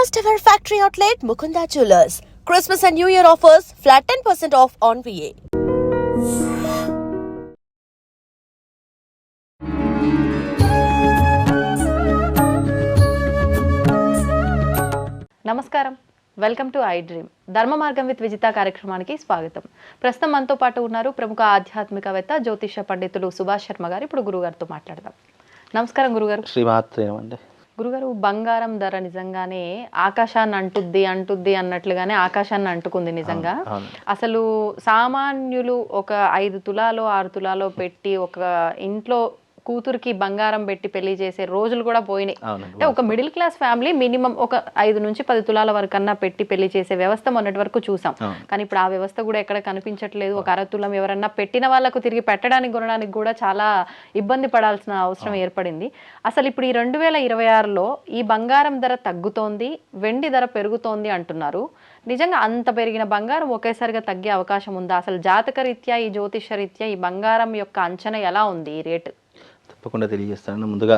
First ever factory outlet Mukunda Jewelers. Christmas and New Year offers flat 10% off on VA. నమస్కారం, welcome to I dream. ధర్మ మార్గం with Vijitha కార్యక్రమానికి స్వాగతం. ప్రస్తుతం మనతో పాటు ఉన్నారు ప్రముఖ ఆధ్యాత్మికవేత్త జ్యోతిష పండితులు సుభాష్ శర్మ గారు. ఇప్పుడు గురుగారితో మాట్లాడదాం. నమస్కారం గురుగారు. శ్రీమాత్రేమండి. గురుగారు, బంగారం ధర నిజంగానే ఆకాశాన్ని అంటుద్ది అన్నట్లుగానే ఆకాశాన్ని అంటుకుంది నిజంగా. అసలు సామాన్యులు ఒక 5 తులాలో 6 తులాలో పెట్టి ఒక ఇంట్లో కూతురికి బంగారం పెట్టి పెళ్లి చేసే రోజులు కూడా పోయినాయి. అంటే ఒక మిడిల్ క్లాస్ ఫ్యామిలీ మినిమం ఒక 5 నుంచి 10 తులాల వరకు అన్నా పెట్టి పెళ్లి చేసే వ్యవస్థ మొన్నటి వరకు చూసాం. కానీ ఇప్పుడు ఆ వ్యవస్థ కూడా ఎక్కడ కనిపించట్లేదు. ఒక 1/2 తులం ఎవరన్నా పెట్టిన వాళ్ళకు తిరిగి పెట్టడానికి కొనడానికి కూడా చాలా ఇబ్బంది పడాల్సిన అవసరం ఏర్పడింది. అసలు ఇప్పుడు ఈ 2026లో ఈ బంగారం ధర తగ్గుతోంది, వెండి ధర పెరుగుతోంది అంటున్నారు. నిజంగా అంత పెరిగిన బంగారం ఒకేసారిగా తగ్గే అవకాశం ఉందా? అసలు జాతక రీత్యా, ఈ జ్యోతిష రీత్యా ఈ బంగారం యొక్క అంచనా ఎలా ఉంది, ఈ రేటు? తప్పకుండా తెలియజేస్తాను. ముందుగా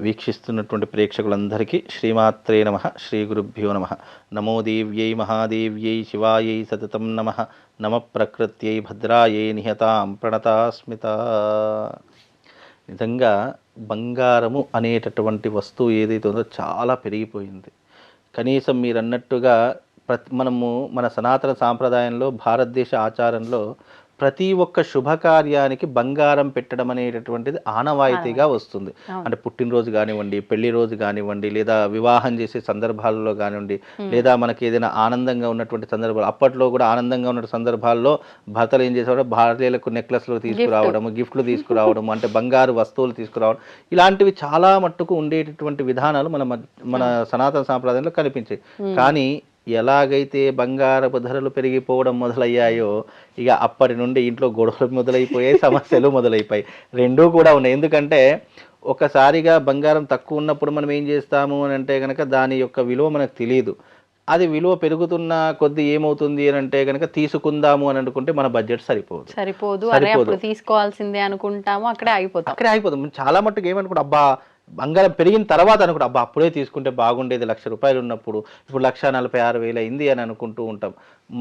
వీక్షిస్తున్నటువంటి ప్రేక్షకులందరికీ శ్రీమాత్రే నమః, శ్రీ గురుభ్యో నమః. నమో దేవ్యై మహాదేవ్యై శివాయై సతతం నమః. నమ ప్రకృత్యై భద్రాయై నిహతాం ప్రణతాస్మిత. నిజంగా బంగారము అనేటటువంటి వస్తువు ఏదైతే ఉందో చాలా పెరిగిపోయింది. కనీసం మీరు అన్నట్టుగా మనము మన సనాతన సాంప్రదాయంలో, భారతదేశ ఆచారంలో ప్రతి ఒక్క శుభకార్యానికి బంగారం పెట్టడం అనేటటువంటిది ఆనవాయితీగా వస్తుంది. అంటే పుట్టినరోజు కానివ్వండి, పెళ్లి రోజు కానివ్వండి, లేదా వివాహం చేసే సందర్భాల్లో కానివ్వండి, లేదా మనకి ఏదైనా ఆనందంగా ఉన్నటువంటి సందర్భాలు, అప్పట్లో కూడా ఆనందంగా ఉన్న సందర్భాల్లో భర్తలు ఏం చేసేవారు, భార్యలకు నెక్లెస్లు తీసుకురావడము, గిఫ్ట్లు తీసుకురావడం, అంటే బంగారు వస్తువులు తీసుకురావడం, ఇలాంటివి చాలా మట్టుకు ఉండేటటువంటి విధానాలు మన సనాతన సాంప్రదాయంలో కనిపించాయి. కానీ ఎలాగైతే బంగారపు ధరలు పెరిగిపోవడం మొదలయ్యాయో ఇక అప్పటి నుండి ఇంట్లో గొడవలు మొదలైపోయాయి, సమస్యలు మొదలైపోయాయి. రెండూ కూడా ఉన్నాయి. ఎందుకంటే ఒకసారిగా బంగారం తక్కువ ఉన్నప్పుడు మనం ఏం చేస్తాము అని అంటే కనుక దాని యొక్క విలువ మనకు తెలియదు. అది విలువ పెరుగుతున్న కొద్ది ఏమవుతుంది అని అంటే కనుక తీసుకుందాము అని అనుకుంటే మన బడ్జెట్ సరిపోదు, తీసుకోవాల్సిందే అనుకుంటాము, అక్కడే అయిపోతాం. చాలా మట్టుకు ఏమనుకుంటా, అబ్బా బంగారం పెరిగిన తర్వాత అనుకుంటా, అబ్బా అప్పుడే తీసుకుంటే బాగుండేది, 1,00,000 రూపాయలు ఉన్నప్పుడు ఇప్పుడు 1,46,000 అయింది అని అనుకుంటూ ఉంటాం.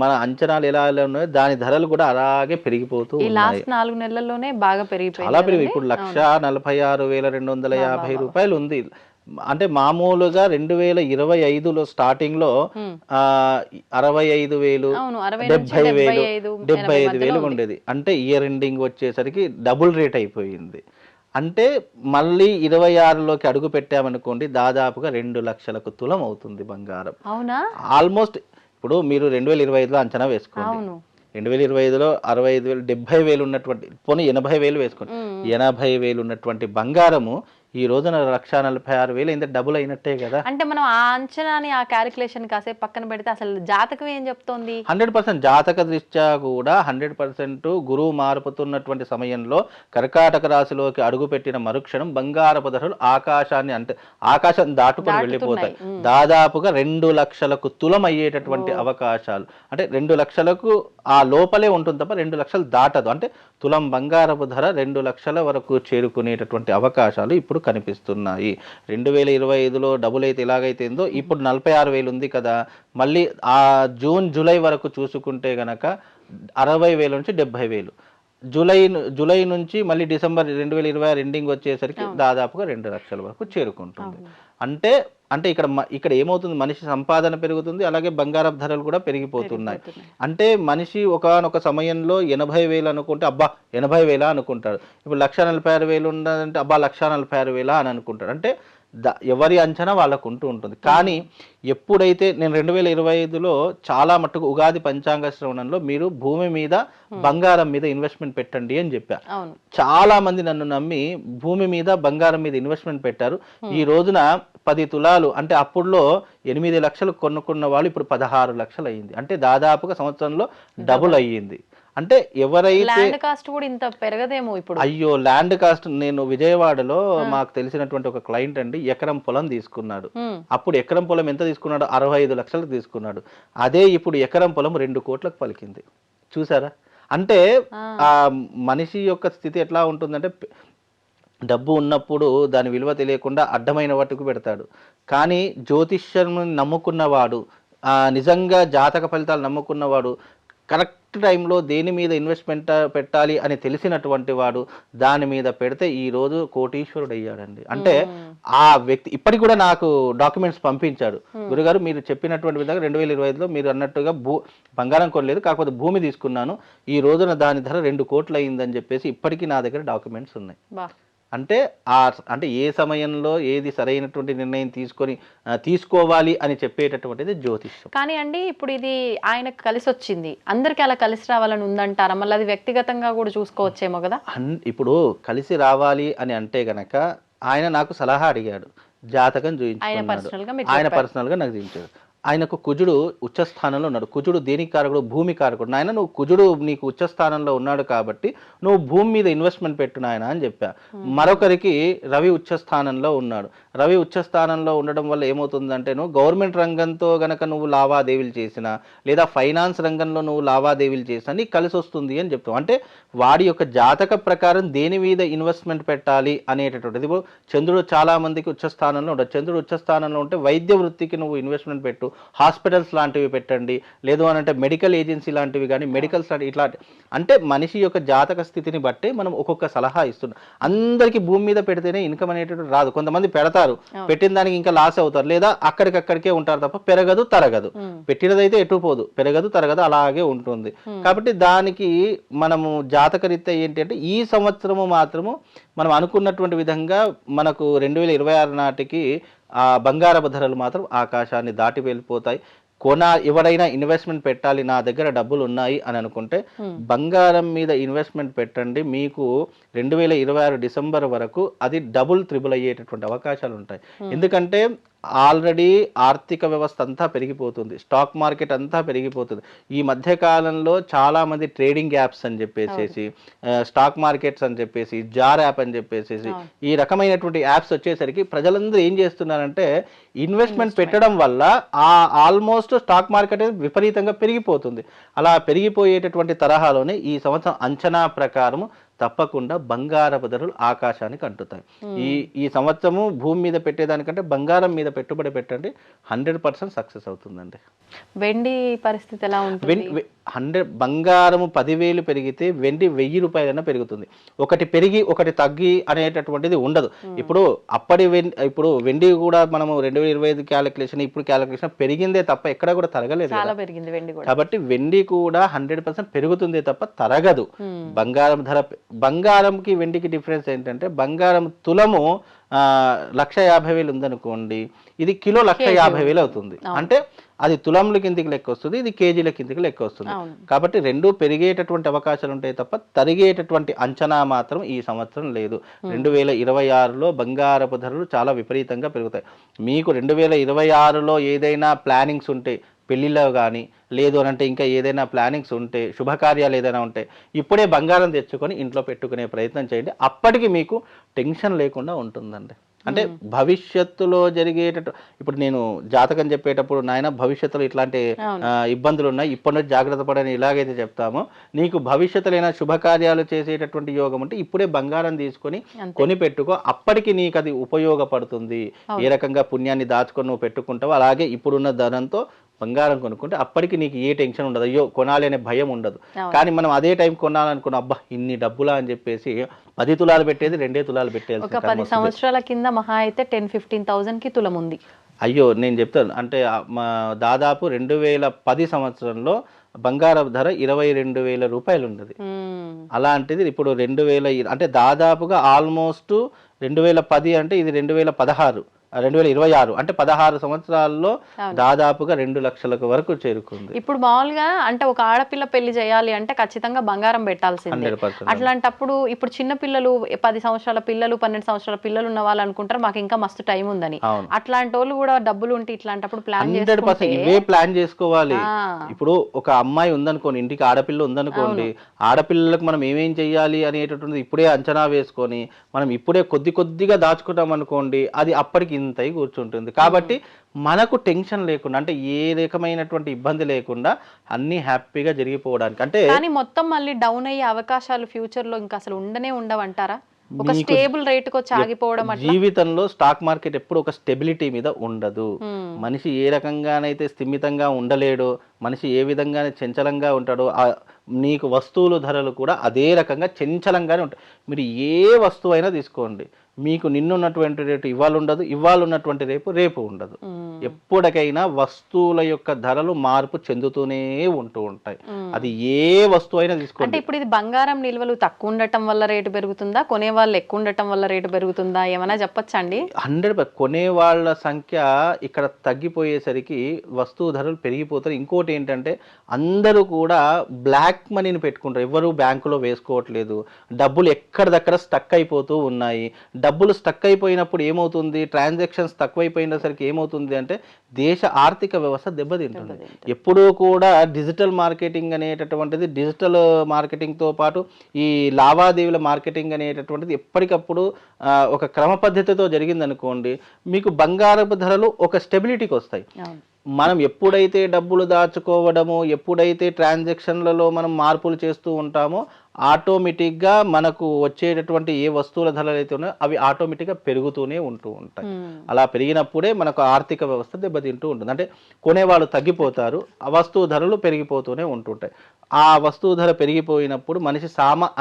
మన అంచనాలు ఎలా ఉన్నాయో దాని ధరలు కూడా అలాగే పెరిగిపోతూ లాస్ట్ 4 నెలల్లోనే బాగా పెరిగిపోయి చాలా పెరిగి ఇప్పుడు 1,46,250 రూపాయలు ఉంది. అంటే మామూలుగా 2025లో స్టార్టింగ్ లో 65,000, 75,000 ఉండేది. అంటే ఇయర్ ఎండింగ్ వచ్చేసరికి డబుల్ రేట్ అయిపోయింది. అంటే మళ్ళీ 26లోకి అడుగు పెట్టామనుకోండి, దాదాపుగా 2 లక్షలకు తులం అవుతుంది బంగారం. ఆల్మోస్ట్ ఇప్పుడు మీరు 2025లో అంచనా వేసుకోండి. 2025లో 65,000, 70,000 ఉన్నటువంటి, పోనీ 80,000 వేసుకోండి. 80,000 ఉన్నటువంటి బంగారము ఈ రోజున 1,46,000 అయింది, డబుల్ అయినట్టే కదా. అంటే మనం ఆ అంచనాని, ఆ క్యాలిక్యులేషన్ కాసేపు పక్కన పెడితే అసలు జాతకం ఏం చెప్తోంది? 100% జాతక దృష్ట్యా కూడా 100% గురువు మారుపుతున్నటువంటి సమయంలో కర్కాటక రాశిలోకి అడుగుపెట్టిన మరుక్షణం బంగారపు ధరలు ఆకాశం దాటుకొని వెళ్ళిపోతాయి. దాదాపుగా 2 లక్షలకు తులం అయ్యేటటువంటి అవకాశాలు, అంటే 2 లక్షలకు ఆ లోపలే ఉంటుంది తప్ప 2 లక్షలు దాటదు. అంటే తులం బంగారపు ధర 2 లక్షల వరకు చేరుకునేటటువంటి అవకాశాలు ఇప్పుడు కనిపిస్తున్నాయి. 2025లో డబుల్ అయితే ఎలాగైతే ఉందో ఇప్పుడు 46,000 ఉంది కదా. మళ్ళీ ఆ జూన్ జూలై వరకు చూసుకుంటే గనక 60,000 నుంచి 70,000. జూలై నుంచి మళ్ళీ డిసెంబర్ 2026 ఎండింగ్ వచ్చేసరికి దాదాపుగా 2 లక్షల వరకు చేరుకుంటుంది. అంటే ఇక్కడ ఏమవుతుంది, మనిషి సంపాదన పెరుగుతుంది, అలాగే బంగారపు ధరలు కూడా పెరిగిపోతున్నాయి. అంటే మనిషి ఒకానొక సమయంలో 80,000 అనుకుంటే అబ్బా 80,000 అనుకుంటాడు. ఇప్పుడు 1,46,000 ఉన్నదంటే అబ్బా 1,46,000 అని అనుకుంటాడు. అంటే ఎవరి అంచనా వాళ్ళకు ఉంటుంది. కానీ ఎప్పుడైతే నేను 2025లో చాలా మట్టుకు ఉగాది పంచాంగ శ్రవణంలో మీరు భూమి మీద బంగారం మీద ఇన్వెస్ట్మెంట్ పెట్టండి అని చెప్పా. చాలా మంది నన్ను నమ్మి భూమి మీద బంగారం మీద ఇన్వెస్ట్మెంట్ పెట్టారు. ఈ రోజున 10 తులాలు అంటే అప్పుడులో 8 లక్షలు కొనుక్కున్న వాళ్ళు ఇప్పుడు 16 లక్షలు అయ్యింది. అంటే దాదాపుగా సంవత్సరంలో డబుల్ అయ్యింది. అంటే ఎవరైతే అయ్యో ల్యాండ్ కాస్ట్, నేను విజయవాడలో మాకు తెలిసినటువంటి ఒక క్లయింట్ అండి ఎకరం పొలం తీసుకున్నాడు. అప్పుడు ఎకరం పొలం ఎంత తీసుకున్నాడు, 65 లక్షలకు తీసుకున్నాడు. అదే ఇప్పుడు ఎకరం పొలం 2 కోట్లకు పలికింది. చూసారా? అంటే ఆ మనిషి యొక్క స్థితి ఎట్లా ఉంటుందంటే డబ్బు ఉన్నప్పుడు దాని విలువ తెలియకుండా అడ్డమైన వాటికి పెడతాడు. కానీ జ్యోతిష్యం నమ్ముకున్నవాడు, నిజంగా జాతక ఫలితాలు నమ్ముకున్నవాడు, కరెక్ట్ టైంలో దేని మీద ఇన్వెస్ట్మెంట్ పెట్టాలి అని తెలిసినటువంటి వాడు దాని మీద పెడితే ఈరోజు కోటీశ్వరుడు అయ్యాడండి. అంటే ఆ వ్యక్తి ఇప్పటికి కూడా నాకు డాక్యుమెంట్స్ పంపించాడు. గురుగారు మీరు చెప్పినటువంటి విధంగా 2025లో మీరు అన్నట్టుగా బంగారం కొనలేదు, కాకపోతే భూమి తీసుకున్నాను, ఈ రోజున దాని ధర 2 కోట్లు అయిందని చెప్పేసి ఇప్పటికీ నా దగ్గర డాక్యుమెంట్స్ ఉన్నాయి. అంటే అంటే ఏ సమయంలో ఏది సరైనటువంటి నిర్ణయం తీసుకోవాలి అని చెప్పేటటువంటిది జ్యోతిష్యం. కానీ అండి ఇప్పుడు ఇది ఆయనకు కలిసి వచ్చింది, అందరికి అలా కలిసి రావాలని ఉందంటారా? మళ్ళీ అది వ్యక్తిగతంగా కూడా చూసుకోవచ్చేమో కదా. ఇప్పుడు కలిసి రావాలి అని అంటే గనక ఆయన నాకు సలహా అడిగాడు, జాతకం చూపించుకున్నాడు, ఆయన పర్సనల్ గా నాకు చూపించాడు. ఆయనకు కుజుడు ఉచ్చస్థానంలో ఉన్నాడు. కుజుడు దేనికి కారకుడు? భూమి కారకుడు. నాయన నువ్వు కుజుడు నీకు ఉచ్చస్థానంలో ఉన్నాడు కాబట్టి నువ్వు భూమి మీద ఇన్వెస్ట్మెంట్ పెట్టు నాయన అని చెప్పా. మరొకరికి రవి ఉచ్చస్థానంలో ఉన్నాడు. రవి ఉచ్చస్థానంలో ఉండడం వల్ల ఏమవుతుందంటే నువ్వు గవర్నమెంట్ రంగంతో గనక నువ్వు లావాదేవీలు చేసినా లేదా ఫైనాన్స్ రంగంలో నువ్వు లావాదేవీలు చేసినా నీకు కలిసి వస్తుంది అని చెప్తాం. అంటే వాడి యొక్క జాతక ప్రకారం దేని మీద ఇన్వెస్ట్మెంట్ పెట్టాలి అనేటటువంటిది. ఇప్పుడు చంద్రుడు చాలా మందికి ఉచ్చస్థానంలో ఉండదు. చంద్రుడు ఉచ్చస్థానంలో ఉంటే వైద్య వృత్తికి నువ్వు ఇన్వెస్ట్మెంట్ పెట్టు, హాస్పిటల్స్ లాంటివి పెట్టండి, లేదు అని అంటే మెడికల్ ఏజెన్సీ లాంటివి కానీ మెడికల్స్ లాంటి ఇట్లా అంటే మనిషి యొక్క జాతక స్థితిని బట్టి మనం ఒక్కొక్క సలహా ఇస్తున్నాం. అందరికీ భూమి మీద పెడితేనే ఇన్కమ్ అనేటువంటి రాదు. కొంతమంది పెడతారు, పెట్టిన దానికి ఇంకా లాస్ అవుతారు, లేదా అక్కడికక్కడికే ఉంటారు తప్ప పెరగదు తరగదు. పెట్టినదైతే ఎటు పోదు, పెరగదు తరగదు అలాగే ఉంటుంది. కాబట్టి దానికి మనము జాతక రీత్యా ఏంటి అంటే ఈ సంవత్సరము మాత్రము మనం అనుకున్నటువంటి విధంగా మనకు 2026 నాటికి ఆ బంగారపు ధరలు మాత్రం ఆకాశాన్ని దాటి వెళ్ళిపోతాయి. ఎవరైనా ఇన్వెస్ట్మెంట్ పెట్టాలి, నా దగ్గర డబ్బులు ఉన్నాయి అని అనుకుంటే బంగారం మీద ఇన్వెస్ట్మెంట్ పెట్టండి. మీకు 2026 డిసెంబర్ వరకు అది డబుల్ త్రిబుల్ అయ్యేటటువంటి అవకాశాలు ఉంటాయి. ఎందుకంటే ఆల్రెడీ ఆర్థిక వ్యవస్థ అంతా పెరిగిపోతుంది, స్టాక్ మార్కెట్ అంతా పెరిగిపోతుంది. ఈ మధ్య కాలంలో చాలా మంది ట్రేడింగ్ యాప్స్ అని చెప్పేసి, స్టాక్ మార్కెట్స్ అని చెప్పేసి, జార్ యాప్ అని చెప్పేసి ఈ రకమైనటువంటి యాప్స్ వచ్చేసరికి ప్రజలందరూ ఏం చేస్తున్నారంటే ఇన్వెస్ట్మెంట్ పెట్టడం వల్ల ఆల్మోస్ట్ స్టాక్ మార్కెట్ విపరీతంగా పెరిగిపోతుంది. అలా పెరిగిపోయేటటువంటి తరహాలోనే ఈ సంవత్సరం అంచనా ప్రకారం తప్పకుండా బంగారపు ధరలు ఆకాశానికి అంటుతాయి. ఈ సంవత్సరము భూమి మీద పెట్టేదానికంటే బంగారం మీద పెట్టుబడి పెట్టండి, 100% సక్సెస్ అవుతుందండి. వెండి పరిస్థితి ఎలా ఉంటుంది? బంగారము 10,000 పెరిగితే వెండి 1,000 రూపాయలైనా పెరుగుతుంది. ఒకటి పెరిగి ఒకటి తగ్గి అనేటటువంటిది ఉండదు. ఇప్పుడు ఇప్పుడు వెండి కూడా మనము 2025 క్యాలిక్యులేషన్ ఇప్పుడు క్యాలిక్యులేషన్ పెరిగిందే తప్ప ఎక్కడ కూడా తరగలేదు. కాబట్టి వెండి కూడా 100% పెరుగుతుందే తప్ప తరగదు. బంగారంకి వెండికి డిఫరెన్స్ ఏంటంటే బంగారం తులము 1,50,000 ఉందనుకోండి, ఇది కిలో 1,50,000 అవుతుంది. అంటే అది తులంల కిందికి లెక్క వస్తుంది, ఇది కేజీల కిందికి లెక్క వస్తుంది. కాబట్టి రెండు పెరిగేటటువంటి అవకాశాలు ఉంటాయి తప్ప తరిగేటటువంటి అంచనా మాత్రం ఈ సంవత్సరం లేదు. 2026లో బంగారపు ధరలు చాలా విపరీతంగా పెరుగుతాయి. మీకు 2026లో ఏదైనా ప్లానింగ్స్ ఉంటే, పెళ్లిలో కానీ లేదు అని అంటే ఇంకా ఏదైనా ప్లానింగ్స్ ఉంటే, శుభకార్యాలు ఏదైనా ఉంటే ఇప్పుడే బంగారం తెచ్చుకొని ఇంట్లో పెట్టుకునే ప్రయత్నం చేయండి. అప్పటికి మీకు టెన్షన్ లేకుండా ఉంటుందండి. అంటే భవిష్యత్తులో ఇప్పుడు నేను జాతకం చెప్పేటప్పుడు నాయన భవిష్యత్తులో ఇట్లాంటి ఇబ్బందులు ఉన్నాయి, ఇప్పటి నుంచి జాగ్రత్త పడని ఇలాగైతే చెప్తామో, నీకు భవిష్యత్తులో అయినా శుభకార్యాలు చేసేటటువంటి యోగం ఉంటే ఇప్పుడే బంగారం తీసుకొని కొని పెట్టుకో, అప్పటికి నీకు అది ఉపయోగపడుతుంది. ఏ రకంగా పుణ్యాన్ని దాచుకొని నువ్వు పెట్టుకుంటావో అలాగే ఇప్పుడున్న ధనంతో బంగారం కొనుక్కుంటే అప్పటికి నీకు ఏ టెన్షన్ ఉండదు, అయ్యో కొనాలి అనే భయం ఉండదు. కానీ మనం అదే టైం కొనాలనుకున్న అబ్బా ఇన్ని డబ్బులా అని చెప్పేసి 10 తులాలు పెట్టేది 2 తులాలు పెట్టేది. ఒక 10 సంవత్సరాల కింద మహా అయితే 10-15,000కి తులం ఉంది. అయ్యో నేను చెప్తాను అంటే దాదాపు 2010 సంవత్సరంలో బంగారం ధర 22,000 రూపాయలు ఉన్నది. అలాంటిది ఇప్పుడు 2,000 అంటే దాదాపుగా ఆల్మోస్ట్ 2010 అంటే ఇది 2016 2026 అంటే 16 సంవత్సరాల్లో దాదాపుగా 2 లక్షలకు వరకు చేరుకుంది. ఇప్పుడు మామూలుగా అంటే ఒక ఆడపిల్ల పెళ్లి చేయాలి అంటే ఖచ్చితంగా బంగారం పెట్టాల్సిందే. అట్లాంటప్పుడు ఇప్పుడు చిన్న పిల్లలు 10 సంవత్సరాల పిల్లలు 12 సంవత్సరాల పిల్లలు ఉన్న వాళ్ళు అనుకుంటారు మాకు ఇంకా మస్తు టైం ఉందని. అట్లాంటి వాళ్ళు కూడా డబ్బులు ఉంటే ఇట్లాంటప్పుడు ప్లాన్ 100% ఇవే ప్లాన్ చేసుకోవాలి. ఇప్పుడు ఒక అమ్మాయి ఉందనుకోండి, ఇంటికి ఆడపిల్ల ఉందనుకోండి, ఆడపిల్లలకు మనం ఏమేం చెయ్యాలి అనేటటువంటిది ఇప్పుడే అంచనా వేసుకొని మనం ఇప్పుడే కొద్దిగా దాచుకుంటాం అనుకోండి, అది అప్పటికి ఇంత కూర్చుంటుంది. కాబట్టి మనకు టెన్షన్ లేకుండా అంటే ఏ రకమైనటువంటి ఇబ్బంది లేకుండా అన్ని హ్యాపీగా జరిగిపోవడానికి అంటే మొత్తం మళ్ళీ డౌన్ అయ్యే అవకాశాలు ఫ్యూచర్ లో ఇంకా అసలు ఉండనే ఉండవంటారా? ఒక స్టేబుల్ రేటుకి వచ్చి ఆగిపోవడం అట్లా జీవితంలో స్టాక్ మార్కెట్ ఎప్పుడు ఒక స్టెబిలిటీ మీద ఉండదు. మనిషి ఏ రకంగానైతే స్థిమితంగా ఉండలేడో, మనిషి ఏ విధంగానే చంచలంగా ఉంటాడో, నీకు వస్తువుల ధరలు కూడా అదే రకంగా చంచలంగానే ఉంటాయి. మీరు ఏ వస్తువు అయినా తీసుకోండి, మీకు నిన్నున్నటువంటి రేటు ఇవాళ ఉండదు, ఇవాళ ఉన్నటువంటి రేపు ఉండదు. ఎప్పటికైనా వస్తువుల యొక్క ధరలు మార్పు చెందుతూనే ఉంటూ ఉంటాయి. అది ఏ వస్తువు అయినా తీసుకోండి. అంటే ఇప్పుడు ఇది బంగారం నిల్వలు తక్కువ ఉండటం వల్ల రేటు పెరుగుతుందా, కొనే వాళ్ళు ఎక్కువ ఉండటం వల్ల రేటు పెరుగుతుందా, ఏమైనా చెప్పొచ్చండి? 100% కొనే వాళ్ళ సంఖ్య ఇక్కడ తగ్గిపోయేసరికి వస్తువు ధరలు పెరిగిపోతాయి. ఇంకోటి ఏంటంటే అందరూ కూడా బ్లాక్ మనీని పెట్టుకుంటారు, ఎవరు బ్యాంకులో వేసుకోవట్లేదు. డబ్బులు ఎక్కడిదక్కడ స్టక్ అయిపోతూ ఉన్నాయి. డబ్బులు స్టక్ అయిపోయినప్పుడు ఏమవుతుంది, ట్రాన్సాక్షన్స్ తక్కువైపోయినసరికి ఏమవుతుంది అంటే దేశ ఆర్థిక వ్యవస్థ దెబ్బతింటుంది. ఎప్పుడూ కూడా డిజిటల్ మార్కెటింగ్ అనేటటువంటిది, డిజిటల్ మార్కెటింగ్తో పాటు ఈ లావాదేవీల మార్కెటింగ్ అనేటటువంటిది ఎప్పటికప్పుడు ఒక క్రమ పద్ధతితో జరిగిందనుకోండి, మీకు బంగారపు ధరలు ఒక స్టెబిలిటీకి వస్తాయి. మనం ఎప్పుడైతే డబ్బులు దాచుకోవడము, ఎప్పుడైతే ట్రాన్సాక్షన్లలో మనం మార్పులు చేస్తూ ఉంటామో ఆటోమేటిక్గా మనకు వచ్చేటటువంటి ఏ వస్తువుల ధరలు అయితే ఉన్నాయో అవి ఆటోమేటిక్గా పెరుగుతూనే ఉంటూ ఉంటాయి. అలా పెరిగినప్పుడే మనకు ఆర్థిక వ్యవస్థ దెబ్బతింటూ ఉంటుంది. అంటే కొనేవాళ్ళు తగ్గిపోతారు, ఆ వస్తువు ధరలు పెరిగిపోతూనే ఉంటుంటాయి. ఆ వస్తువు ధర పెరిగిపోయినప్పుడు మనిషి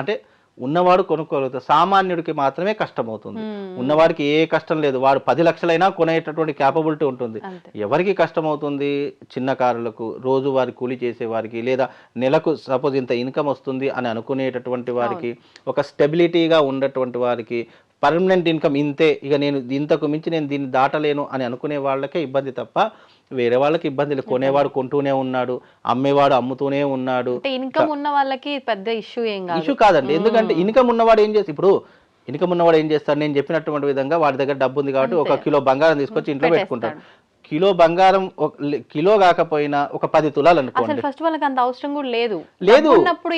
అంటే ఉన్నవాడు కొనుక్కోగలుగుతాడు, సామాన్యుడికి మాత్రమే కష్టం అవుతుంది. ఉన్నవాడికి ఏ కష్టం లేదు, వాడు 10 లక్షలైనా కొనేటటువంటి క్యాపబిలిటీ ఉంటుంది. ఎవరికి కష్టం అవుతుంది? చిన్నకారులకు, రోజువారి కూలి చేసే వారికి, లేదా నెలకు సపోజ్ ఇంత ఇన్కమ్ వస్తుంది అని అనుకునేటటువంటి వారికి, ఒక స్టెబిలిటీగా ఉన్నటువంటి వారికి, పర్మనెంట్ ఇన్కమ్ ఇంతే, ఇక నేను ఇంతకు మించి నేను దీన్ని దాటలేను అని అనుకునే వాళ్ళకే ఇబ్బంది తప్ప వేరే వాళ్ళకి ఇబ్బంది లేదు. కొనేవాడు కొంటూనే ఉన్నాడు, అమ్మేవాడు అమ్ముతూనే ఉన్నాడు. ఇన్కమ్ ఉన్న వాళ్ళకి పెద్ద ఇష్యూ కాదండి. ఎందుకంటే ఇన్కమ్ ఉన్నవాడు ఏం చేసి, ఇప్పుడు ఇన్కమ్ ఉన్నవాడు ఏం చేస్తాడు, నేను చెప్పినటువంటి విధంగా వాడి దగ్గర డబ్బు ఉంది కాబట్టి 1 కిలో బంగారం తీసుకొచ్చి ఇంట్లో పెట్టుకుంటాడు. కిలో బంగారం కిలో కాకపోయినా ఒక 10 తులాలు అనుకోండి. ఫస్ట్ వాళ్ళకి అంత అవసరం కూడా లేదు.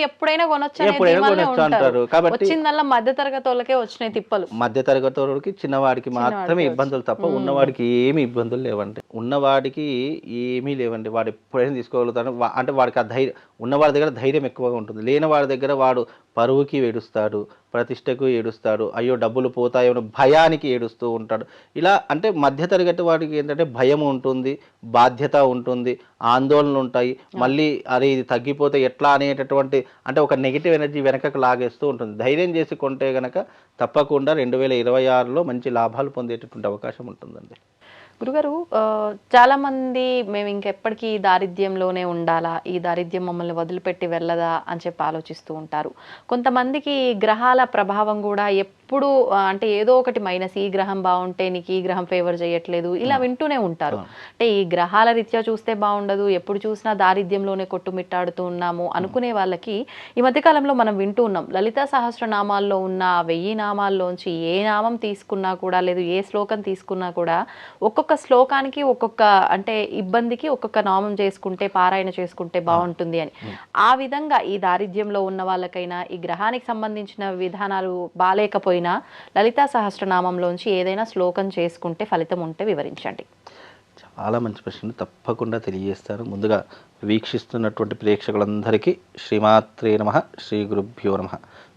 ఎప్పుడైనా కొనొచ్చు అంటారు. కాబట్టి మధ్య తరగతి వాళ్ళకే వచ్చినాయి తిప్పలు. మధ్య తరగతి వాళ్ళకి, చిన్నవాడికి మాత్రమే ఇబ్బందులు తప్ప ఉన్నవాడికి ఏమి ఇబ్బందులు లేవండి. ఉన్నవాడికి ఏమీ లేవండి. వాడు ఎప్పుడైనా తీసుకోగలుగుతాడు. అంటే వాడికి ఆ ధైర్యం, ఉన్నవాడి దగ్గర ధైర్యం ఎక్కువగా ఉంటుంది. లేని వాడి దగ్గర వాడు పరువుకి ఏడుస్తాడు, ప్రతిష్టకు ఏడుస్తాడు, అయ్యో డబ్బులు పోతాయో భయానికి ఏడుస్తూ ఉంటాడు. ఇలా అంటే మధ్యతరగతి వాడికి ఏంటంటే భయం ఉంటుంది, బాధ్యత ఉంటుంది, ఆందోళనలు ఉంటాయి. మళ్ళీ అరే ఇది తగ్గిపోతే ఎట్లా అనేటటువంటి అంటే ఒక నెగిటివ్ ఎనర్జీ వెనకకు లాగేస్తూ ఉంటుంది. ధైర్యం చేసి కొంటే గనక తప్పకుండా 2026లో మంచి లాభాలు పొందేటటువంటి అవకాశం ఉంటుందండి. గురుగారు, చాలా మంది మేము ఇంకెప్పటికీ ఈ దారిద్ర్యంలోనే ఉండాలా, ఈ దారిద్ర్యం మమ్మల్ని వదిలిపెట్టి వెళ్ళదా అని చెప్పి ఆలోచిస్తూ ఉంటారు. కొంతమందికి గ్రహాల ప్రభావం కూడా ఎప్పుడు అంటే ఏదో ఒకటి మైనస్, ఈ గ్రహం బాగుంటే నీకు ఈ గ్రహం ఫేవర్ చేయట్లేదు, ఇలా వింటూనే ఉంటారు. అంటే ఈ గ్రహాల రీత్యా చూస్తే బాగుండదు, ఎప్పుడు చూసినా దారిద్ర్యంలోనే కొట్టుమిట్టాడుతూ ఉన్నాము అనుకునే వాళ్ళకి ఈ మధ్యకాలంలో మనం వింటూ ఉన్నాం, లలితా సహస్రనామాల్లో ఉన్న 1000 నామాల్లోంచి ఏ నామం తీసుకున్నా కూడా, లేదు ఏ శ్లోకం తీసుకున్నా కూడా ఒక్కొక్క శ్లోకానికి ఒక్కొక్క అంటే ఇబ్బందికి ఒక్కొక్క నామం చేసుకుంటే, పారాయణ చేసుకుంటే బాగుంటుంది అని. ఆ విధంగా ఈ దారిద్ర్యంలో ఉన్న వాళ్ళకైనా, ఈ గ్రహానికి సంబంధించిన విధానాలు బాలేకపోయినా లలితా సహస్రనామంలోంచి ఏదైనా శ్లోకం చేసుకుంటే ఫలితం ఉంటే వివరించండి. చాలా మంచి ప్రశ్న, తప్పకుండా తెలియజేస్తాను. ముందుగా వీక్షిస్తున్నటువంటి ప్రేక్షకులందరికీ శ్రీమాత్రే నమః, శ్రీ గురుభ్యో నమః.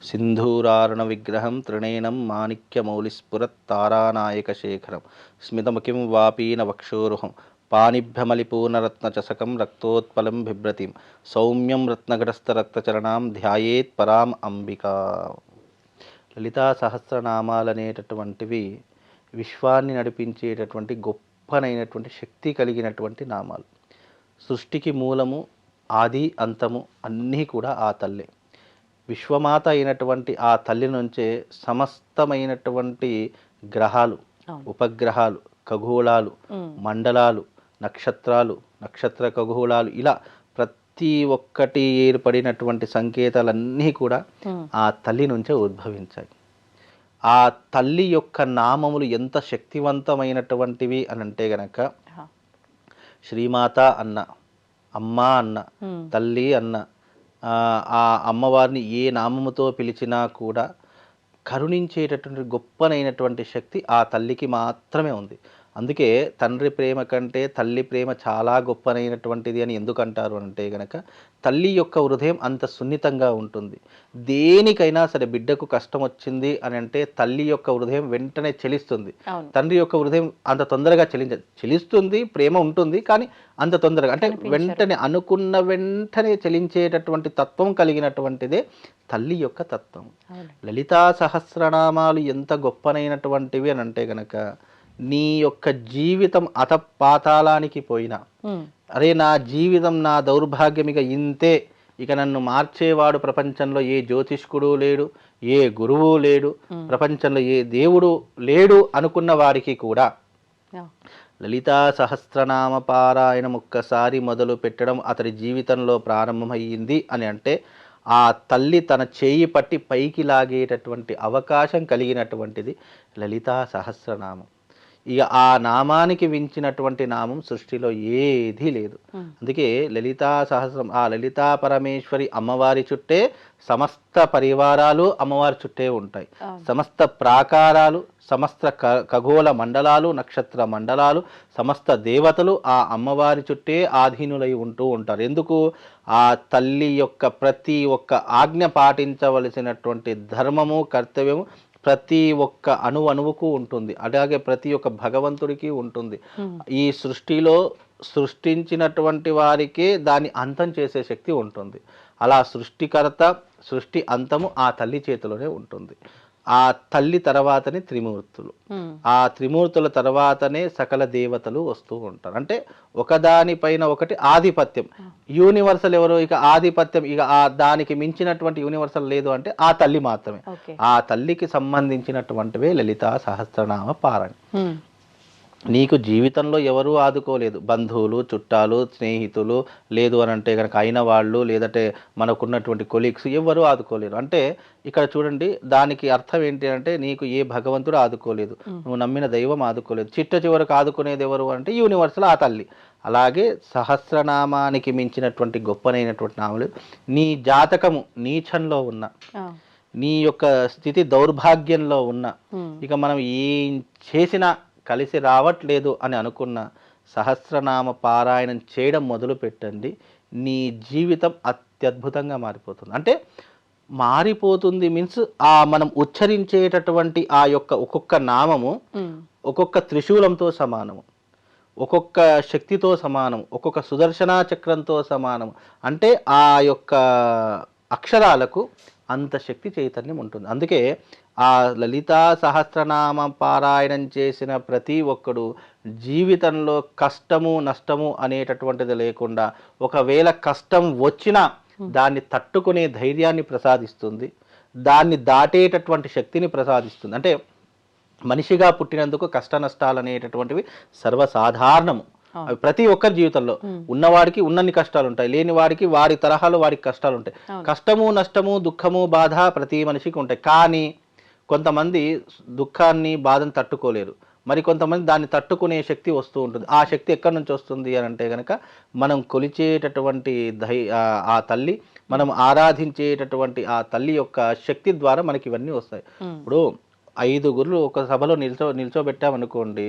సింధూరారుణ విగ్రహం త్రినేనం మాణిక్యమౌలిస్ఫురత్ తారానాయక శేఖరం స్మితముఖిం వాపీన వక్షోరుహం పాణిభ్యమలిపూర్ణరత్నచసకం రక్తోత్పలం బిభ్రతిం సౌమ్యం రత్నఘటస్థరక్తచరణాం ధ్యాయేత్ పరాం అంబికా. లలితా సహస్రనామాలనేటటువంటివి విశ్వాన్ని నడిపించేటటువంటి గొప్పనైనటువంటి శక్తి కలిగినటువంటి నామాలు. సృష్టికి మూలము, ఆది అంతము అన్నీ కూడా ఆ తల్లే. విశ్వమాత అయినటువంటి ఆ తల్లి నుంచే సమస్తమైనటువంటి గ్రహాలు, ఉపగ్రహాలు, ఖగోళాలు, మండలాలు, నక్షత్రాలు, నక్షత్ర ఖగోళాలు, ఇలా ప్రతి ఒక్కటి ఏర్పడినటువంటి సంకేతాలన్నీ కూడా ఆ తల్లి నుంచే ఉద్భవించాయి. ఆ తల్లి యొక్క నామములు ఎంత శక్తివంతమైనటువంటివి అని అంటే గనక, శ్రీమాత అన్న, అమ్మ అన్న, తల్లి అన్న, ఆ అమ్మవారిని ఏ నామముతో పిలిచినా కూడా కరుణించేటటువంటి గొప్పనైనటువంటి శక్తి ఆ తల్లికి మాత్రమే ఉంది. అందుకే తండ్రి ప్రేమ కంటే తల్లి ప్రేమ చాలా గొప్పనైనటువంటిది అని ఎందుకు అంటారు అంటే గనక తల్లి యొక్క హృదయం అంత సున్నితంగా ఉంటుంది. దేనికైనా సరే బిడ్డకు కష్టం వచ్చింది అని అంటే తల్లి యొక్క హృదయం వెంటనే చెలిస్తుంది. తండ్రి యొక్క హృదయం అంత తొందరగా చెలిస్తుంది, ప్రేమ ఉంటుంది, కానీ అంత తొందరగా అంటే వెంటనే అనుకున్న వెంటనే చెలించేటటువంటి తత్వం కలిగినటువంటిదే తల్లి యొక్క తత్వం. లలితా సహస్రనామాలు ఎంత గొప్పనైనటువంటివి అని అంటే గనక నీ యొక్క జీవితం అతపాతాళానికి పోయినా, అరే నా జీవితం నా దౌర్భాగ్యం ఇక ఇంతే, ఇక నన్ను మార్చేవాడు ప్రపంచంలో ఏ జ్యోతిష్కుడు లేడు, ఏ గురువు లేడు, ప్రపంచంలో ఏ దేవుడు లేడు అనుకున్న వారికి కూడా లలితా సహస్రనామ పారాయణం ఒక్కసారి మొదలు పెట్టడం అతడి జీవితంలో ప్రారంభమయ్యింది అని అంటే ఆ తల్లి తన చేయి పట్టి పైకి లాగేటటువంటి అవకాశం కలిగినటువంటిది లలితా సహస్రనామం. ఇక ఆ నామానికి మించినటువంటి నామం సృష్టిలో ఏదీ లేదు. అందుకే లలితా సహస్రం, ఆ లలితా పరమేశ్వరి అమ్మవారి చుట్టే సమస్త పరివారాలు అమ్మవారి చుట్టే ఉంటాయి. సమస్త ప్రాకారాలు, సమస్త ఖగోళ మండలాలు, నక్షత్ర మండలాలు, సమస్త దేవతలు ఆ అమ్మవారి చుట్టే ఆధీనులై ఉంటూ ఉంటారు. ఎందుకు? ఆ తల్లి యొక్క ప్రతి ఒక్క ఆజ్ఞ పాటించవలసినటువంటి ధర్మము, కర్తవ్యము ప్రతి ఒక్క అణువుకు ఉంటుంది. అలాగే ప్రతి ఒక్క భగవంతుడికి ఉంటుంది. ఈ సృష్టిలో సృష్టించినటువంటి వారికే దాన్ని అంతం చేసే శక్తి ఉంటుంది. అలా సృష్టికర్త, సృష్టి అంతము ఆ తల్లి చేతిలోనే ఉంటుంది. ఆ తల్లి తర్వాతనే త్రిమూర్తులు, ఆ త్రిమూర్తుల తర్వాతనే సకల దేవతలు వస్తూ ఉంటారు. అంటే ఒకదానిపైన ఒకటి ఆధిపత్యం. యూనివర్సల్ ఎవరు? ఇక ఆధిపత్యం, ఇక దానికి మించినటువంటి యూనివర్సల్ లేదు అంటే ఆ తల్లి మాత్రమే. ఆ తల్లికి సంబంధించినటువంటివే లలితా సహస్రనామ పారాయణ. నీకు జీవితంలో ఎవరూ ఆదుకోలేదు, బంధువులు, చుట్టాలు, స్నేహితులు, లేదు అని అంటే కనుక అయిన వాళ్ళు, లేదంటే మనకున్నటువంటి కొలీగ్స్ ఎవరు ఆదుకోలేరు. అంటే ఇక్కడ చూడండి, దానికి అర్థం ఏంటి అంటే నీకు ఏ భగవంతుడు ఆదుకోలేదు, నువ్వు నమ్మిన దైవం ఆదుకోలేదు. చివరకు ఆదుకునేది ఎవరు అంటే యూనివర్సల్, ఆ తల్లి. అలాగే సహస్రనామానికి మించినటువంటి గొప్పనైనటువంటి నామలు. నీ జాతకము నీచంలో ఉన్న, నీ యొక్క స్థితి దౌర్భాగ్యంలో ఉన్న, ఇక మనం ఏం చేసినా కలిసి రావట్లేదు అని అనుకున్న సహస్రనామ పారాయణం చేయడం మొదలు పెట్టండి. నీ జీవితం అత్యద్భుతంగా మారిపోతుంది. అంటే మారిపోతుంది మీన్స్ మనం ఉచ్చరించేటటువంటి ఆ యొక్క ఒక్కొక్క నామము ఒక్కొక్క త్రిశూలంతో సమానము, ఒక్కొక్క శక్తితో సమానం, ఒక్కొక్క సుదర్శన చక్రంతో సమానం. అంటే ఆ యొక్క అక్షరాలకు అంత శక్తి చైతన్యం ఉంటుంది. అందుకే ఆ లలితా సహస్రనామ పారాయణం చేసిన ప్రతి ఒక్కడు జీవితంలో కష్టము నష్టము అనేటటువంటిది లేకుండా, ఒకవేళ కష్టం వచ్చినా దాన్ని తట్టుకునే ధైర్యాన్ని ప్రసాదిస్తుంది, దాన్ని దాటేటటువంటి శక్తిని ప్రసాదిస్తుంది. అంటే మనిషిగా పుట్టినందుకు కష్ట నష్టాలు అనేటటువంటివి సర్వసాధారణము. అవి ప్రతి ఒక్కరి జీవితంలో, ఉన్నవాడికి ఉన్నన్ని కష్టాలు ఉంటాయి, లేని వాడికి వాడి తరహాలో వాడికి కష్టాలు ఉంటాయి. కష్టము నష్టము దుఃఖము బాధ ప్రతి మనిషికి ఉంటాయి. కానీ కొంతమంది దుఃఖాన్ని బాధను తట్టుకోలేరు, మరి కొంతమంది దాన్ని తట్టుకునే శక్తి వస్తూ ఉంటుంది. ఆ శక్తి ఎక్కడి నుంచి వస్తుంది అని అంటే కనుక మనం కొలిచేటటువంటి ఆ తల్లి, మనం ఆరాధించేటటువంటి ఆ తల్లి యొక్క శక్తి ద్వారా మనకి ఇవన్నీ వస్తాయి. ఇప్పుడు 5 గురులు ఒక సభలో నిల్చోబెట్టామనుకోండి,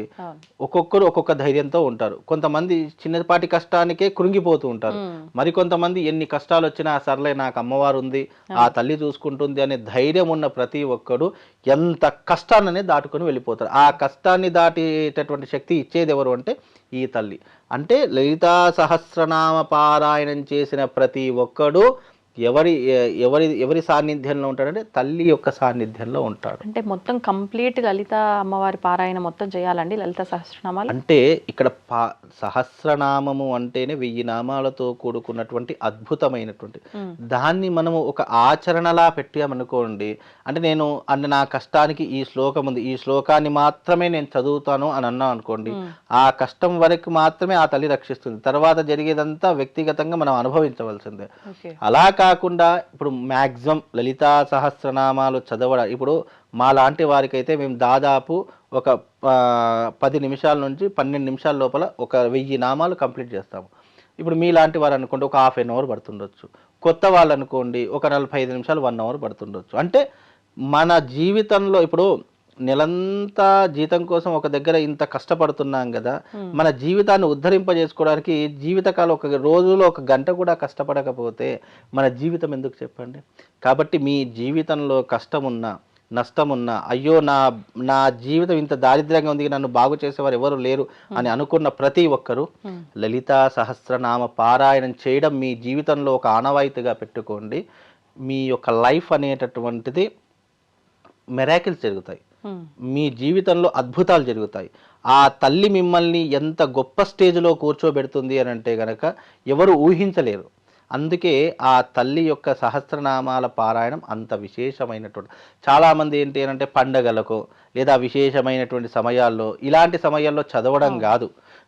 ఒక్కొక్కరు ఒక్కొక్క ధైర్యంతో ఉంటారు. కొంతమంది చిన్నపాటి కష్టానికే కృంగిపోతూ ఉంటారు, మరి కొంతమంది ఎన్ని కష్టాలు వచ్చినా సర్లే నాకు అమ్మవారు ఉంది, ఆ తల్లి చూసుకుంటుంది అనే ధైర్యం ఉన్న ప్రతి ఒక్కడు ఎంత కష్టాన్ని దాటుకొని వెళ్ళిపోతారు. ఆ కష్టాన్ని దాటేటటువంటి శక్తి ఇచ్చేది ఎవరు అంటే ఈ తల్లి. అంటే లలితా సహస్రనామ పారాయణం చేసిన ప్రతి ఒక్కడు ఎవరి సాన్నిధ్యంలో ఉంటాడంటే తల్లి యొక్క సాన్నిధ్యంలో ఉంటాడు. అంటే మొత్తం కంప్లీట్ లలిత అమ్మవారి పారాయణ మొత్తం చేయాలండి లలిత సహస్రనామాలు. అంటే ఇక్కడ సహస్రనామము అంటేనే 1000 నామాలతో కూడుకున్నటువంటి అద్భుతమైనటువంటి దాన్ని మనము ఒక ఆచరణలా పెట్టామనుకోండి. అంటే నా కష్టానికి ఈ శ్లోకం ఉంది, ఈ శ్లోకాన్ని మాత్రమే నేను చదువుతాను అని అన్నాం అనుకోండి, ఆ కష్టం వరకు మాత్రమే ఆ తల్లి రక్షిస్తుంది. తర్వాత జరిగేదంతా వ్యక్తిగతంగా మనం అనుభవించవలసిందే. అలా కాకుండా ఇప్పుడు మ్యాక్సిమం లలితా సహస్రనామాలు చదవడం, ఇప్పుడు మా లాంటి వారికైతే మేము దాదాపు ఒక 10 నిమిషాల నుంచి 12 నిమిషాల లోపల ఒక 1000 నామాలు కంప్లీట్ చేస్తాము. ఇప్పుడు మీలాంటి వారు అనుకోండి ఒక ½ అవర్ పడుతుండొచ్చు, కొత్త వాళ్ళు అనుకోండి ఒక 45 నిమిషాలు 1 అవర్ పడుతుండొచ్చు. అంటే మన జీవితంలో ఇప్పుడు నెలంతా జీతం కోసం ఒక దగ్గర ఇంత కష్టపడుతున్నాం కదా, మన జీవితాన్ని ఉద్ధరింపజేసుకోవడానికి జీవితకాలం ఒక రోజులో 1 గంట కూడా కష్టపడకపోతే మన జీవితం ఎందుకు చెప్పండి. కాబట్టి మీ జీవితంలో కష్టమున్నా నష్టమున్నా, అయ్యో నా జీవితం ఇంత దారిద్ర్యంగా ఉంది, నన్ను బాగు చేసేవారు ఎవరు లేరు అని అనుకున్న ప్రతి ఒక్కరూ లలితా సహస్రనామ పారాయణం చేయడం మీ జీవితంలో ఒక ఆనవాయితీగా పెట్టుకోండి. మీ యొక్క లైఫ్ అనేటటువంటిది మిరాకిల్స్ జరుగుతాయి, మీ జీవితంలో అద్భుతాలు జరుగుతాయి. ఆ తల్లి మిమ్మల్ని ఎంత గొప్ప స్టేజ్లో కూర్చోబెడుతుంది అని అంటే గనక ఎవరు ఊహించలేరు. అందుకే ఆ తల్లి యొక్క సహస్రనామాల పారాయణం అంత విశేషమైనటువంటి. చాలామంది ఏంటి అని అంటే పండగలకు లేదా విశేషమైనటువంటి సమయాల్లో, ఇలాంటి సమయాల్లో చదవడం కాదు,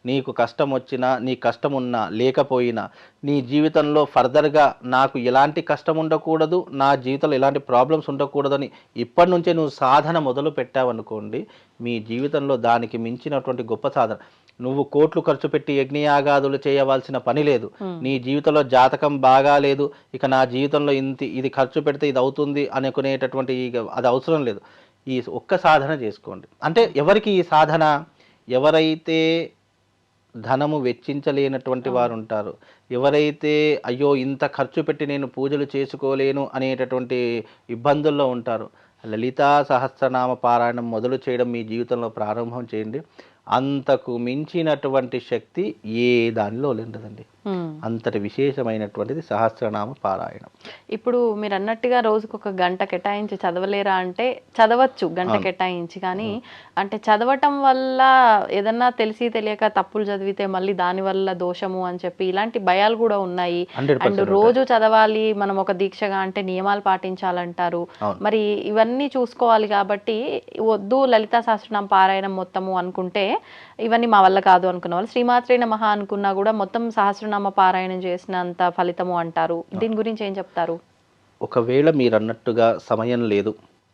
నీకు కష్టం వచ్చినా, నీ కష్టం ఉన్నా లేకపోయినా, నీ జీవితంలో ఫర్దర్గా నాకు ఎలాంటి కష్టం ఉండకూడదు, నా జీవితంలో ఎలాంటి ప్రాబ్లమ్స్ ఉండకూడదని ఇప్పటి నుంచే నువ్వు సాధన మొదలు పెట్టావనుకోండి, మీ జీవితంలో దానికి మించినటువంటి గొప్ప సాధన. నువ్వు కోట్లు ఖర్చు పెట్టి యజ్ఞయాగాదులు చేయవలసిన పని లేదు. నీ జీవితంలో జాతకం బాగా లేదు, ఇక నా జీవితంలో ఇది ఖర్చు పెడితే ఇది అవుతుంది అనుకునేటటువంటి అది అవసరం లేదు. ఈ ఒక్క సాధన చేసుకోండి. అంటే ఎవరికి ఈ సాధన? ఎవరైతే ధనము వెచ్చించలేనటువంటి వారు ఉంటారు, ఎవరైతే అయ్యో ఇంత ఖర్చు పెట్టి నేను పూజలు చేసుకోలేను అనేటటువంటి ఇబ్బందుల్లో ఉంటారు, లలితా సహస్రనామ పారాయణం మొదలు చేయడం మీ జీవితంలో ప్రారంభం చేయండి. అంతకు మించినటువంటి శక్తి ఏ దానిలో లేదండి. అంతటి విశేషమైనటువంటిది సహస్రనామ పారాయణం. ఇప్పుడు మీరు అన్నట్టుగా రోజుకు 1 గంట కేటాయించి చదవలేరా అంటే చదవచ్చు, గంట కేటాయించి. కానీ అంటే చదవటం వల్ల ఏదన్నా తెలిసి తెలియక తప్పులు చదివితే మళ్ళీ దాని వల్ల దోషము అని చెప్పి ఇలాంటి భయాలు కూడా ఉన్నాయి. అండ్ రోజు చదవాలి మనం ఒక దీక్షగా అంటే నియమాలు పాటించాలంటారు. మరి ఇవన్నీ చూసుకోవాలి కాబట్టి వద్దు లలితా సహస్రనామ పారాయణం మొత్తము అనుకుంటే, ఇవన్నీ మా వల్ల కాదు అనుకున్న వాళ్ళు శ్రీమాత్రే నమః అనుకున్నా కూడా మొత్తం సహస్రనామ పారాయణం చేసినంత ఫలితము అంటారు. దీని గురించి ఏం చెప్తారు? ఒకవేళ మీరు అన్నట్టుగా సమయం లేదు,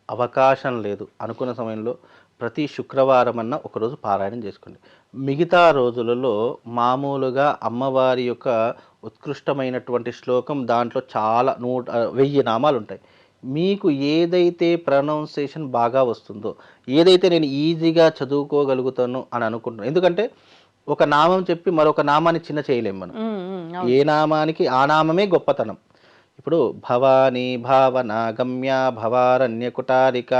అవకాశం లేదు అనుకున్న సమయంలో ప్రతి శుక్రవారం అన్న ఒకరోజు పారాయణం చేసుకోండి. మిగతా రోజులలో మామూలుగా అమ్మవారి యొక్క ఉత్కృష్టమైనటువంటి శ్లోకం, దాంట్లో చాలా 1000 నామాలు ఉంటాయి. మీకు ఏదైతే ప్రొనౌన్సియేషన్ బాగా వస్తుందో, ఏదైతే నేను ఈజీగా చదువుకోగలుగుతాను అని అనుకుంటున్నాను. ఎందుకంటే ఒక నామం చెప్పి మరొక నామాన్ని చిన్న చేయలేము మనం. ఏ నామానికి ఆ నామమే గొప్పతనం. ఇప్పుడు భవానీ భావన గమ్య భవారణ్య కుటారిక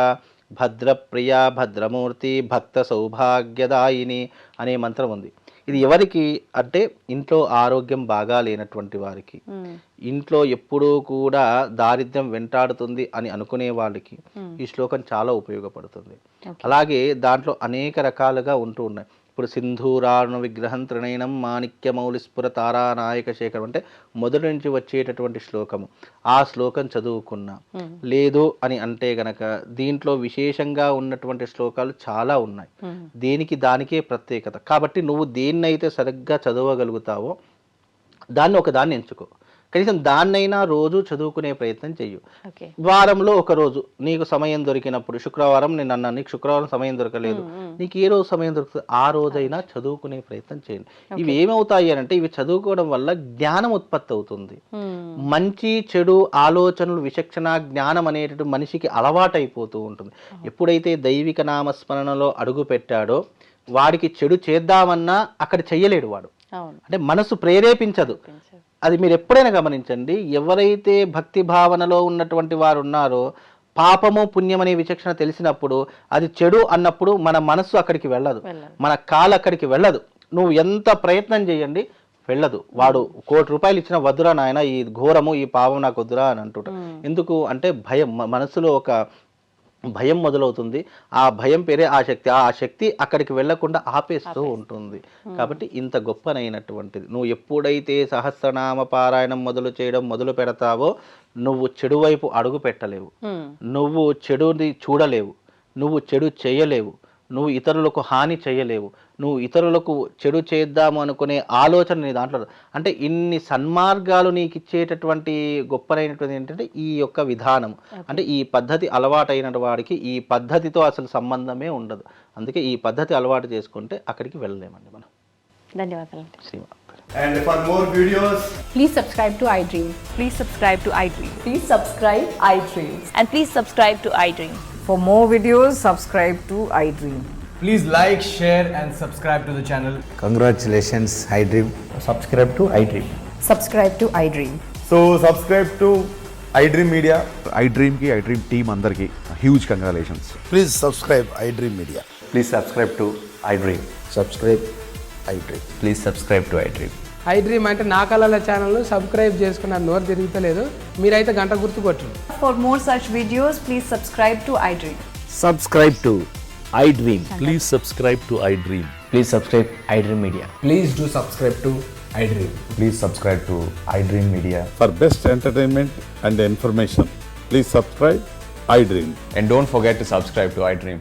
భద్రప్రియ భద్రమూర్తి భక్త సౌభాగ్యదాయిని అనే మంత్రం ఉంది. ఇది ఎవరికి అంటే ఇంట్లో ఆరోగ్యం బాగా లేనటువంటి వారికి, ఇంట్లో ఎప్పుడూ కూడా దారిద్ర్యం వెంటాడుతుంది అని అనుకునే వాళ్ళకి ఈ శ్లోకం చాలా ఉపయోగపడుతుంది. అలాగే దాంట్లో అనేక రకాలుగా ఉంటూ ఉన్నాయి. ఇప్పుడు సింధూరారుణ విగ్రహం త్రినయనం మాణిక్య మౌలిస్ఫుర తారానాయక శేఖరం అంటే మొదటి నుంచి వచ్చేటటువంటి శ్లోకము. ఆ శ్లోకం చదువుకున్నా లేదు అని అంటే గనక దీంట్లో విశేషంగా ఉన్నటువంటి శ్లోకాలు చాలా ఉన్నాయి. దేనికి దానికే ప్రత్యేకత. కాబట్టి నువ్వు దేన్నైతే సరిగ్గా చదవగలుగుతావో దాన్ని ఎంచుకో. కనీసం దాన్నైనా రోజు చదువుకునే ప్రయత్నం చెయ్యు. వారంలో ఒక రోజు నీకు సమయం దొరికినప్పుడు, శుక్రవారం నేను అన్నాను నీకు శుక్రవారం సమయం దొరకలేదు, నీకు ఏ రోజు సమయం దొరుకుతుంది ఆ రోజైనా చదువుకునే ప్రయత్నం చేయండి. ఇవి ఏమవుతాయి అంటే ఇవి చదువుకోవడం వల్ల జ్ఞానం ఉత్పత్తి అవుతుంది. మంచి చెడు ఆలోచనలు విచక్షణ జ్ఞానం అనేటటువంటి మనిషికి అలవాటైపోతూ ఉంటుంది. ఎప్పుడైతే దైవిక నామస్మరణలో అడుగు పెట్టాడో వాడికి చెడు చేద్దామన్నా అక్కడ చెయ్యలేడు వాడు. అంటే మనసు ప్రేరేపించదు. అది మీరు ఎప్పుడైనా గమనించండి. ఎవరైతే భక్తి భావనలో ఉన్నటువంటి వారు ఉన్నారో పాపము పుణ్యం అనే విచక్షణ తెలిసినప్పుడు అది చెడు అన్నప్పుడు మన మనస్సు అక్కడికి వెళ్ళదు, మన కాలు అక్కడికి వెళ్ళదు. నువ్వు ఎంత ప్రయత్నం చేయండి వెళ్ళదు. వాడు 1 కోటి రూపాయలు ఇచ్చిన వద్దురా నాయన, ఈ ఘోరము ఈ పాపం నాకు వద్దురా అని అంటుంటా. ఎందుకు అంటే భయం, మనసులో ఒక భయం మొదలవుతుంది. ఆ భయం పేరే ఆ శక్తి అక్కడికి వెళ్లకుండా ఆపేస్తూ ఉంటుంది. కాబట్టి ఇంత గొప్పనైనటువంటిది నువ్వు ఎప్పుడైతే సహస్రనామ పారాయణం మొదలు పెడతావో నువ్వు చెడు వైపు అడుగు పెట్టలేవు, నువ్వు చెడుని చూడలేవు, నువ్వు చెడు చేయలేవు, నువ్వు ఇతరులకు హాని చేయలేవు, నువ్వు ఇతరులకు చెడు చేద్దాము అనుకునే ఆలోచన నీ దాంట్లో. అంటే ఇన్ని సన్మార్గాలు నీకు ఇచ్చేటటువంటి గొప్పనైనటువంటి ఏంటంటే ఈ యొక్క విధానం. అంటే ఈ పద్ధతి అలవాటైన వాడికి ఈ పద్ధతితో అసలు సంబంధమే ఉండదు. అందుకే ఈ పద్ధతి అలవాటు చేసుకుంటే అక్కడికి వెళ్ళలేమండి మనం. ధన్యవాదాలు. And for more videos, please subscribe to iDream. Please subscribe to iDream. Please subscribe iDream. And please subscribe to iDream. For more videos, subscribe to iDream. Please like, share, and subscribe to the channel. Congratulations, iDream. Subscribe to iDream. Subscribe to iDream. So subscribe to iDream Media. iDream ki iDream team andarki huge congratulations. Please subscribe iDream Media. Please subscribe to iDream. Subscribe iDream. Please subscribe to iDream. iDream అంటే నా కళల channel subscribe చేసుకున్న నోరు తిరుగుతలేదు మీరైతే గంట గుర్తు కొట్టండి. For more such videos, please subscribe to iDream. Subscribe to iDream. Please subscribe to iDream. Please subscribe iDream Media. Please do subscribe to iDream. Please subscribe to iDream Media. For best entertainment and information, please subscribe iDream. And don't forget to subscribe to iDream.